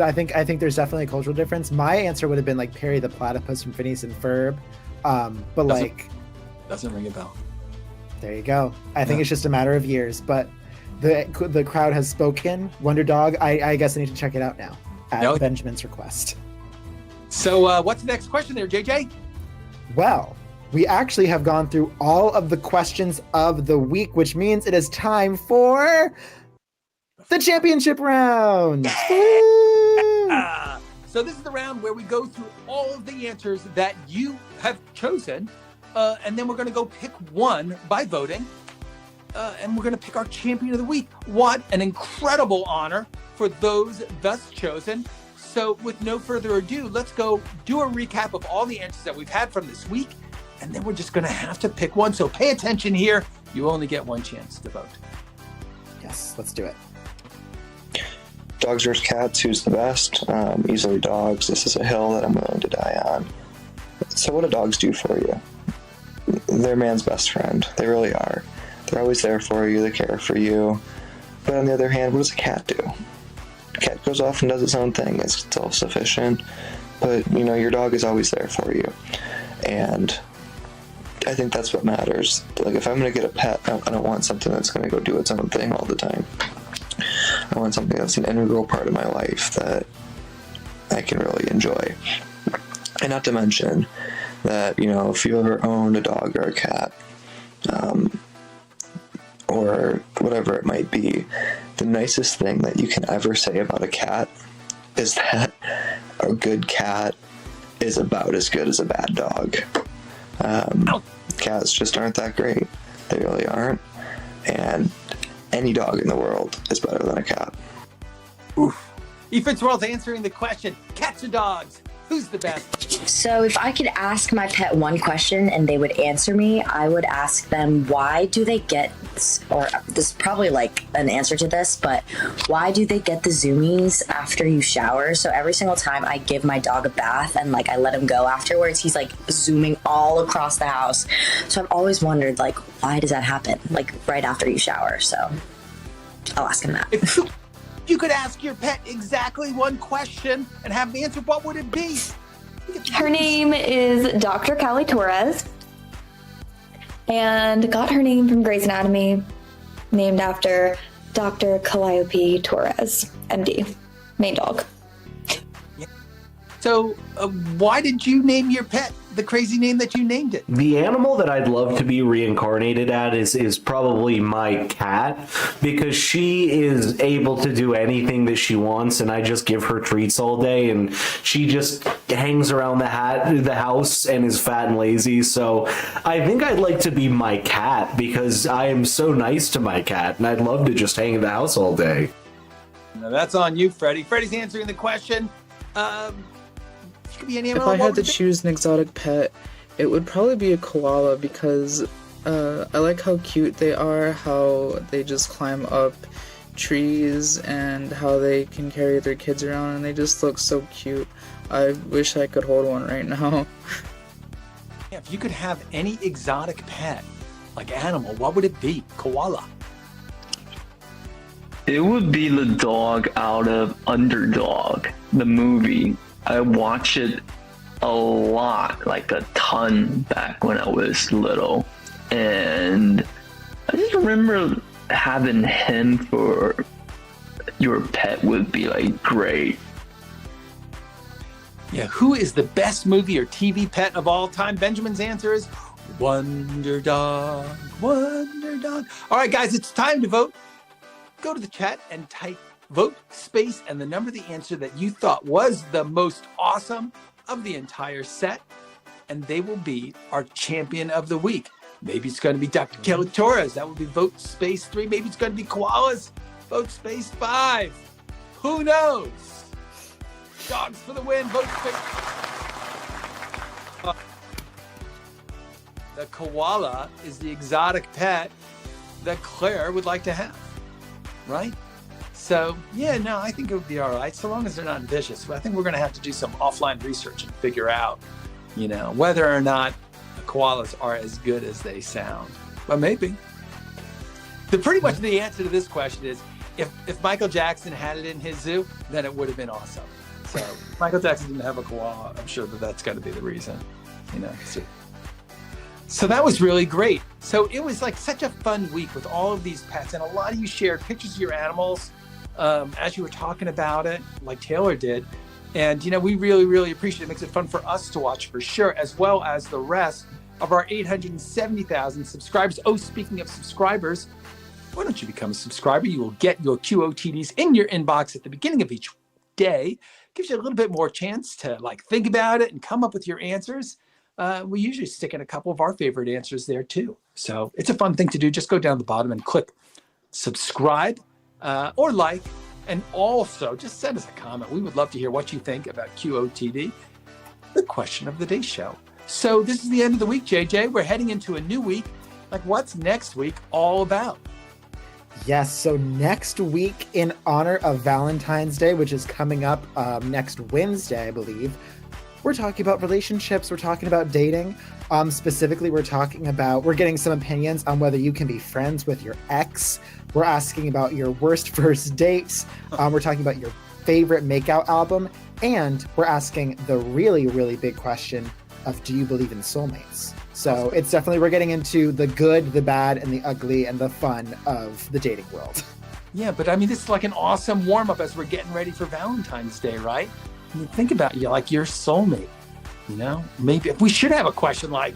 I think there's definitely a cultural difference. My answer would have been like Perry the Platypus from Phineas and Ferb, but doesn't ring a bell. There you go. I think it's just a matter of years, but the crowd has spoken. Wonder Dog. I guess I need to check it out now at Benjamin's request. So what's the next question there, JJ? Well, we actually have gone through all of the questions of the week, which means it is time for the championship round. So this is the round where we go through all of the answers that you have chosen, and then we're going to go pick one by voting, and we're going to pick our champion of the week. What an incredible honor for those thus chosen. So with no further ado, let's go do a recap of all the answers that we've had from this week, and then we're just going to have to pick one. So pay attention here. You only get one chance to vote. Yes, let's do it. Dogs versus cats, who's the best? Easily dogs. This is a hill that I'm willing to die on. So what do dogs do for you? They're man's best friend. They really are. They're always there for you. They care for you. But on the other hand, what does a cat do? A cat goes off and does its own thing. It's self-sufficient. But, you know, your dog is always there for you. And I think that's what matters. Like, if I'm going to get a pet, I don't want something that's going to go do its own thing all the time. I want something that's an integral part of my life that I can really enjoy. And not to mention that, you know, if you ever owned a dog or a cat, or whatever it might be, the nicest thing that you can ever say about a cat is that a good cat is about as good as a bad dog. Cats just aren't that great. They really aren't. And any dog in the world is better than a cat. Oof. E. Fitzgerald's answering the question, cats or dogs? Who's the best? So if I could ask my pet one question and they would answer me, I would ask them, why do they get, or this is probably like an answer to this, but why do they get the zoomies after you shower? So every single time I give my dog a bath and like I let him go afterwards, he's like zooming all across the house. So I've always wondered, like, why does that happen? Like right after you shower. So I'll ask him that. If you could ask your pet exactly one question and have the answer, what would it be? Her name is Dr. Callie Torres, and got her name from Grey's Anatomy, named after Dr. Calliope Torres, MD, main dog. So why did you name your pet the crazy name that you named it? The animal that I'd love to be reincarnated as is probably my cat, because she is able to do anything that she wants, and I just give her treats all day, and she just hangs around the house and is fat and lazy. So I think I'd like to be my cat, because I am so nice to my cat, and I'd love to just hang in the house all day. Now that's on you, Freddie. Freddie's answering the question. Could be any if I had to choose an exotic pet, it would probably be a koala, because I like how cute they are, how they just climb up trees, and how they can carry their kids around, and they just look so cute. I wish I could hold one right now. Yeah, if you could have any exotic pet, like animal, what would it be? Koala. It would be the dog out of Underdog, the movie. I watched it a lot, like a ton, back when I was little. And I just remember having him for your pet would be like great. Yeah, who is the best movie or TV pet of all time? Benjamin's answer is Wonder Dog, Wonder Dog. All right, guys, it's time to vote. Go to the chat and type vote, space, and the number of the answer that you thought was the most awesome of the entire set, and they will be our champion of the week. Maybe it's going to be Dr. Kelly Torres. That would be vote space 3. Maybe it's going to be koalas. Vote space 5. Who knows? Dogs for the win. Vote space. The koala is the exotic pet that Claire would like to have, right? So, yeah, no, I think it would be all right, so long as they're not vicious. But I think we're going to have to do some offline research and figure out, you know, whether or not the koalas are as good as they sound. But maybe. Pretty much the answer to this question is, if Michael Jackson had it in his zoo, then it would have been awesome. So if Michael Jackson didn't have a koala, I'm sure that's got to be the reason, you know. So that was really great. So it was like such a fun week with all of these pets, and a lot of you shared pictures of your animals as you were talking about it, like Taylor did. And, you know, we really, really appreciate it. It makes it fun for us to watch for sure, as well as the rest of our 870,000 subscribers. Oh, speaking of subscribers, why don't you become a subscriber? You will get your QOTDs in your inbox at the beginning of each day. Gives you a little bit more chance to like think about it and come up with your answers. We usually stick in a couple of our favorite answers there too. So it's a fun thing to do. Just go down the bottom and click subscribe or like, and also just send us a comment. We would love to hear what you think about QOTD, the question of the day show. So this is the end of the week, JJ. We're heading into a new week. Like, what's next week all about? Yes, so next week, in honor of Valentine's Day, which is coming up next Wednesday, I believe, we're talking about relationships. We're talking about dating. Specifically, we're getting some opinions on whether you can be friends with your ex. We're asking about your worst first dates. We're talking about your favorite makeout album. And we're asking the really, really big question of, do you believe in soulmates? So it's definitely, we're getting into the good, the bad, and the ugly, and the fun of the dating world. Yeah, but I mean, this is like an awesome warm-up as we're getting ready for Valentine's Day, right? I mean, think about like your soulmate, you know? Maybe we should have a question like,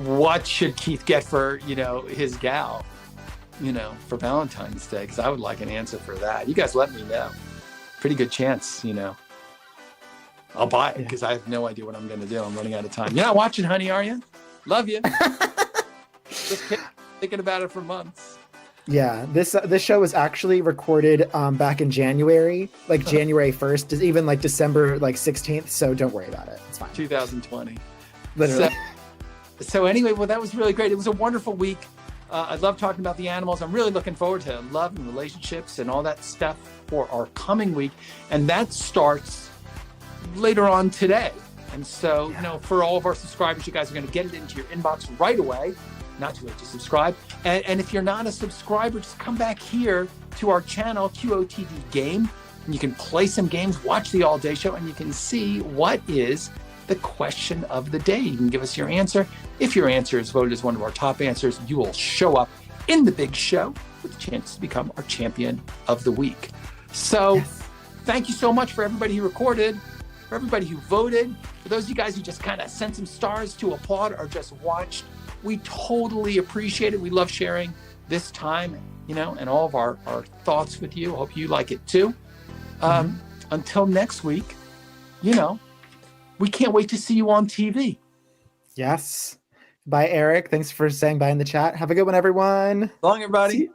what should Keith get for, you know, his gal, you know, for Valentine's Day? Because I would like an answer for that. You guys let me know. Pretty good chance, you know. I'll buy it because I have no idea what I'm going to do. I'm running out of time. You're not watching, honey, are you? Love you. Just thinking about it for months. Yeah, this show was actually recorded back in January, like January 1st, even like December 16th. So don't worry about it. It's fine. 2020. Literally. So anyway, well, that was really great. It was a wonderful week. I love talking about the animals. I'm really looking forward to love and relationships and all that stuff for our coming week. And that starts later on today. And so, you know, for all of our subscribers, you guys are going to get it into your inbox right away. Not too late to subscribe. And if you're not a subscriber, just come back here to our channel, QOTD Game, and you can play some games, watch the all-day show, and you can see what is the question of the day. You can give us your answer. If your answer is voted as one of our top answers, you will show up in the big show with a chance to become our champion of the week. So thank you so much for everybody who recorded, for everybody who voted, for those of you guys who just kind of sent some stars to applaud or just watched. We totally appreciate it. We love sharing this time, you know, and all of our thoughts with you. Hope you like it too. Until next week, you know, we can't wait to see you on TV. Yes. Bye, Eric. Thanks for saying bye in the chat. Have a good one, everyone. Long, everybody.